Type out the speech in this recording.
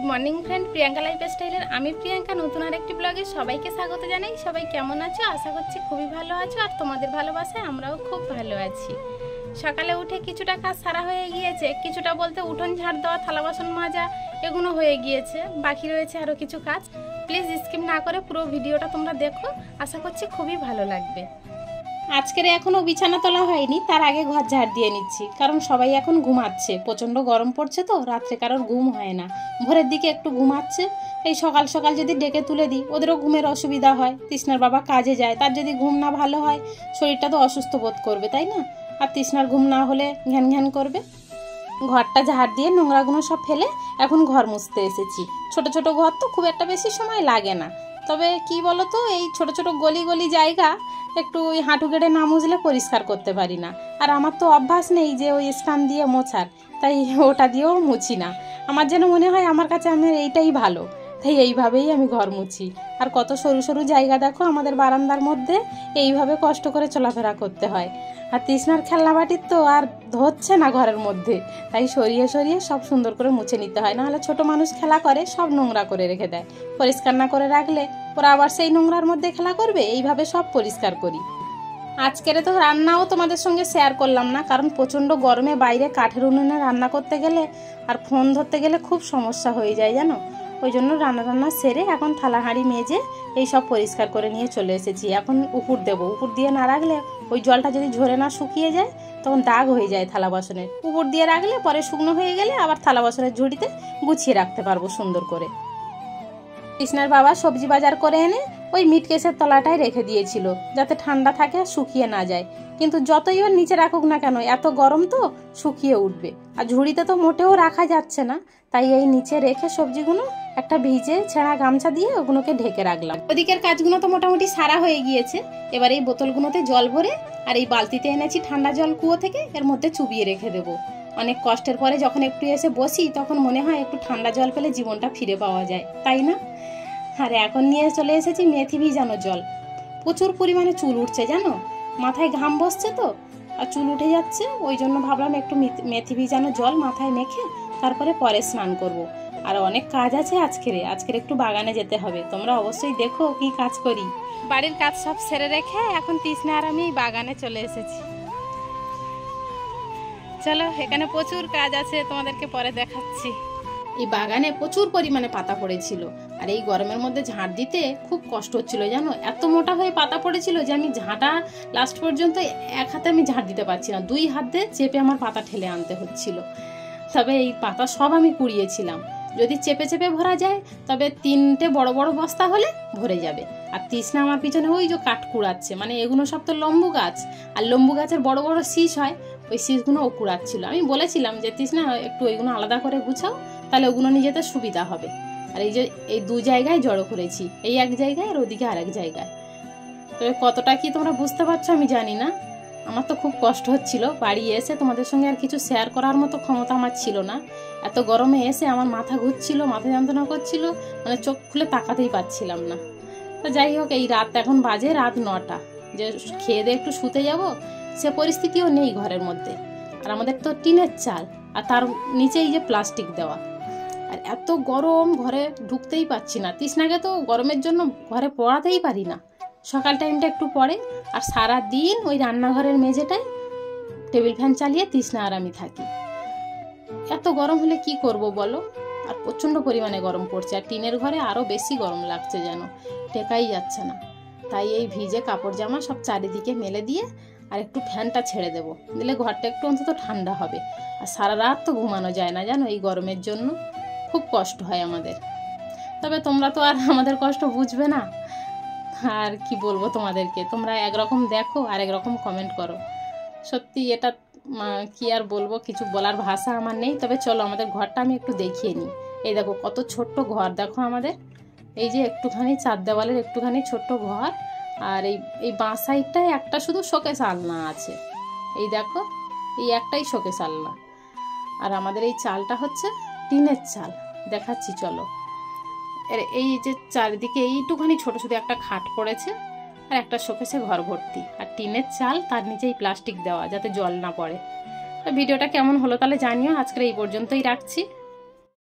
Morning friend, Priyanka লাইফস্টাইলের আমি প্রিয়াঙ্কা নতুন আরেকটি ব্লগে সবাইকে স্বাগত জানাই। সবাই কেমন আছো? আশা করছি খুবই ভালো আছো, আর তোমাদের ভালোবাসায় আমরাও খুব ভালো আছি। সকালে উঠে কিছুটা কাজ সারা হয়ে গিয়েছে, কিছুটা বলতে উঠোন ঝাড় দেওয়া, থালা বাসন মাজা এগুলো হয়ে গিয়েছে, বাকি রয়েছে আরও কিছু কাজ। প্লিজ স্কিপ না করে পুরো ভিডিওটা তোমরা দেখো, আশা করছি খুবই ভালো লাগবে। আজকের এখনও বিছানা তোলা হয়নি, তার আগে ঘর ঝাড় দিয়ে নিচ্ছি, কারণ সবাই এখন ঘুমাচ্ছে। প্রচণ্ড গরম পড়ছে তো, রাত্রে কারোর ঘুম হয় না, ভোরের দিকে একটু ঘুমাচ্ছে। এই সকাল সকাল যদি ডেকে তুলে দিই, ওদেরও ঘুমের অসুবিধা হয়। তৃষ্ণার বাবা কাজে যায়, তার যদি ঘুম না ভালো হয় শরীরটা তো অসুস্থ বোধ করবে, তাই না? আর তৃষ্ণার ঘুম না হলে ঘ্যান ঘ্যান করবে। ঘরটা ঝাড় দিয়ে নোংরাগুলো সব ফেলে এখন ঘর মুছতে এসেছি। ছোট ছোট ঘর তো খুব একটা বেশি সময় লাগে না, তবে কি বলো তো, এই ছোট ছোট গলি গলি জায়গা একটু ওই হাঁটু গেড়ে না মুছলে পরিষ্কার করতে পারি না। আর আমার তো অভ্যাস নেই যে ওই স্টান দিয়ে মোছার, তাই ওটা দিয়েও মুছি না। আমার যেন মনে হয় আমার কাছে আমার এইটাই ভালো, তাই এইভাবেই আমি ঘর মুছি। আর কত সরু সরু জায়গা দেখো আমাদের বারান্দার মধ্যে, এইভাবে কষ্ট করে চলাফেরা করতে হয়। আর তৃষ্ণার খেলনা বাটির তো আর ধরছে না ঘরের মধ্যে, তাই সরিয়ে সরিয়ে সব সুন্দর করে মুছে নিতে হয়, নাহলে ছোট মানুষ খেলা করে সব নোংরা করে রেখে দেয়। পরিষ্কার না করে রাখলে ওরা আবার সেই নোংরার মধ্যে খেলা করবে, এইভাবে সব পরিষ্কার করি। আজকের তো রান্নাও তোমাদের সঙ্গে শেয়ার করলাম না, কারণ প্রচণ্ড গরমে বাইরে কাঠের উনুনে রান্না করতে গেলে আর ফোন ধরতে গেলে খুব সমস্যা হয়ে যায় জানো। ওই জন্য রান্না সেরে এখন থালা হাঁড়ি মেজে এই সব পরিষ্কার করে নিয়ে চলে এসেছি। এখন উপর দেবো, উপর দিয়ে না রাখলে ওই জলটা যদি ঝরে না শুকিয়ে যায় তখন দাগ হয়ে যায় থালা বাসনের। উপর দিয়ে রাখলে পরে শুকনো হয়ে গেলে আবার থালা বাসনের ঝুড়িতে গুছিয়ে রাখতে পারবো সুন্দর করে। তৃষ্ণার বাবা সবজি বাজার করে এনে ওই মিট কেসের তলাটায় রেখে দিয়েছিল, যাতে ঠান্ডা থাকে শুকিয়ে না যায়। কিন্তু যতই ওর নিচে রাখুক না কেন, এত গরম তো শুকিয়ে উঠবে, আর ঝুড়িতে তো মোটেও রাখা যাচ্ছে না। তাই এই নিচে রেখে সবজিগুলো একটা ভিজে ছেঁড়া গামছা দিয়ে ওগুলোকে ঢেকে রাখলাম। ওদিকের কাজগুলো তো মোটামুটি সারা হয়ে গিয়েছে। এবার এই বোতলগুলোতে জল ভরে আর এই বালতিতে এনেছি ঠান্ডা জল কুয়ো থেকে, এর মধ্যে চুবিয়ে রেখে দেবো। অনেক কষ্টের পরে যখন একটু এসে বসি তখন মনে হয় একটু ঠান্ডা জল পেলে জীবনটা ফিরে পাওয়া যায়, তাই না? আর এখন নিয়ে চলে এসেছি মেথি ভিজানো জল। প্রচুর পরিমাণে চুল উঠছে জানো, মাথায় ঘাম বসছে তো আর চুল উঠে যাচ্ছে, ওই জন্য ভাবলাম একটু মেথি ভিজানো জল মাথায় মেখে তারপরে পরে স্নান করব। আর অনেক কাজ আছে আজকের একটু বাগানে যেতে হবে, তোমরা অবশ্যই দেখো কি কাজ করি। বাড়ির কাজ সব সেরে রেখে এখন তৃষ্ণা আর আমি বাগানে চলে এসেছি। চলো, এখানে প্রচুর কাজ আছে, তোমাদেরকে পরে দেখাচ্ছি। এই বাগানে প্রচুর পরিমাণে পাতা পড়েছিল, আর এই গরমের মধ্যে ঝাঁট দিতে খুব কষ্ট হচ্ছিল জানো। এত মোটা হয়ে পাতা পড়েছিল যে আমি ঝাঁটা লাস্ট পর্যন্ত এক হাতে আমি ঝাঁট দিতে পারছি না, দুই হাত দিয়ে চেপে আমার পাতা ঠেলে আনতে হচ্ছিল। তবে এই পাতা সব আমি কুড়িয়েছিলাম। যদি চেপে চেপে ভরা যায় তবে 3টে বড় বড় বস্তা হলে ভরে যাবে। আর তৃষ্ণা আমার পিছনে ওই যে কাঠ কুড়াচ্ছে, মানে এগুলো সব তো লম্বু গাছ, আর লম্বু গাছের বড় বড় শীষ হয়, ওই শীষগুলো ও কুড়াচ্ছিল। আমি বলেছিলাম যে তৃষ্ণা একটু ওইগুলো আলাদা করে গুছাও, তাহলে ওগুলো নিয়ে যেতে সুবিধা হবে। আর এই যে এই দু জায়গায় জড়ো করেছি, এই এক জায়গায় আর ওদিকে আরেক জায়গায়। তবে কতটা কি তোমরা বুঝতে পারছো আমি জানি না, আমার তো খুব কষ্ট হচ্ছিল। বাড়ি এসে তোমাদের সঙ্গে আর কিছু শেয়ার করার মতো ক্ষমতা আমার ছিল না। এত গরমে এসে আমার মাথা ঘুরছিল, মাথা যন্ত্রণা করছিল, মানে চোখ খুলে তাকাতেই পারছিলাম না। তো যাই হোক, এই রাত এখন বাজে রাত 9টা, যে খেয়ে দিয়ে একটু শুতে যাব সে পরিস্থিতিও নেই ঘরের মধ্যে। আর আমাদের তো টিনের চাল, আর তার নিচেই যে প্লাস্টিক দেওয়া, আর এত গরম ঘরে ঢুকতেই পারছি না। তৃষ্ণাকে তো গরমের জন্য ঘরে পড়াতেই পারি না, সকাল টাইমটা একটু পরে। আর সারা দিন ওই রান্নাঘরের মেঝেটায় টেবিল ফ্যান চালিয়ে তৃষ্ণা আর আমি থাকি। এত গরম হলে কি করব বলো? আর প্রচণ্ড পরিমাণে গরম পড়ছে, আর টিনের ঘরে আরও বেশি গরম লাগছে, যেন টেকাই যাচ্ছে না। তাই এই ভিজে কাপড় জামা সব চারিদিকে মেলে দিয়ে আর একটু ফ্যানটা ছেড়ে দেবো, দিলে ঘরটা একটু অন্তত ঠান্ডা হবে। আর সারা রাত তো ঘুমানো যায় না জানো, এই গরমের জন্য খুব কষ্ট হয় আমাদের। তবে তোমরা তো আর আমাদের কষ্ট বুঝবে না, আর কি বলবো তোমাদেরকে, তোমরা একরকম দেখো আর একরকম কমেন্ট করো। সত্যি এটা কি আর বলবো, কিছু বলার ভাষা আমার নেই। তবে চলো আমাদের ঘরটা আমি একটু দেখিয়ে নিই। এই দেখো কত ছোট্ট ঘর, দেখো আমাদের এই যে একটুখানি চার দেওয়ালের একটুখানি ছোট্ট ঘর, আর এই বাঁ সাইডটায় একটা শুধু শোকেস আলনা আছে। এই দেখো এই একটাই শোকেস আলনা, আর আমাদের এই চালটা হচ্ছে টিনের চাল, দেখাচ্ছি চলো। এই যে চারিদিকে এইটুখানি ছোট শুধু একটা খাট পড়েছে, আর একটা শোকেসে ঘর ভর্তি, আর টিনের চাল, তার নিচেই প্লাস্টিক দেওয়া যাতে জল না পড়ে। ভিডিওটা কেমন হলো তাহলে জানিও। আজকের এই পর্যন্তই রাখছি।